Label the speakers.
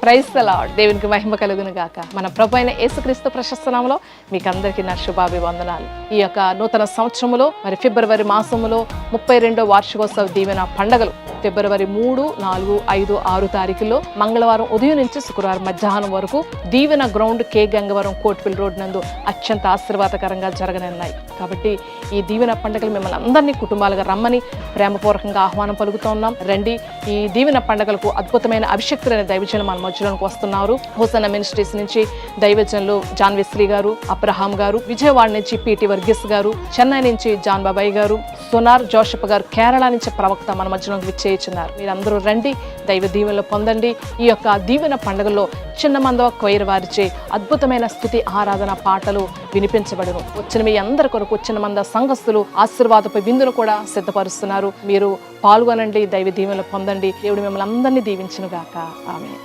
Speaker 1: Praise the lord. దేవునికి మహిమ కలుగును గాక. మన ప్రభు అయిన యేసుక్రీస్తు ప్రశస్త నామములో మీకు అందరికీ నా శుభాభివందనాలు. ఈ యొక్క నూతన సంవత్సరములో మరి ఫిబ్రవరి మాసములో 32వ వార్షికోత్సవ దీవెన పండుగలు ఫిబ్రవరి 3, 4, 5, 6 తారీఖుల్లో మంగళవారం ఉదయం నుంచి శుక్రవారం మధ్యాహ్నం వరకు దీవెన గ్రౌండ్ కే గంగవరం కోట్పిల్ రోడ్ నందు అత్యంత ఆశీర్వాదకరంగా జరగనున్నాయి. కాబట్టి ఈ దీవెన పండుగలు మిమ్మల్ని అందరినీ కుటుంబాలుగా రమ్మని ప్రేమపూర్వకంగా ఆహ్వానం పలుకుతూ ఉన్నాం. రండి, ఈ దీవెన పండుగలకు అద్భుతమైన అభిషక్తులైన దైవజనులు మన మధ్యలోకి వస్తున్నారు. హోసన్న మినిస్ట్రీస్ నుంచి దైవజనులు జాన్ వెస్లీ గారు, అబ్రహాం గారు, విజయవాడ నుంచి పిటి వర్గీస్ గారు, చెన్నై నుంచి జాన్ బాబాయ్ గారు, సోనార్ జోషప్ గారు, కేరళ నుంచి ప్రవక్త మన మధ్యలోకి విచ్చేయుచున్నారు. మీరందరూ రండి, దైవ దీవెనలు పొందండి. ఈ యొక్క దీవెన పండుగల్లో చిన్న మందవ క్వైర్ వారిచే అద్భుతమైన స్తుతి ఆరాధన పాటలు వినిపించబడును. వచ్చిన మీ అందరి కొరకు చిన్న మంద సంఘస్థులు ఆశీర్వాదపు విందును కూడా సిద్ధపరుస్తున్నారు. మీరు పాల్గొనండి, దైవ దీవెనలు పొందండి. దేవుడు మిమ్మల్ని అందరినీ దీవించును గాక. ఆమేన్.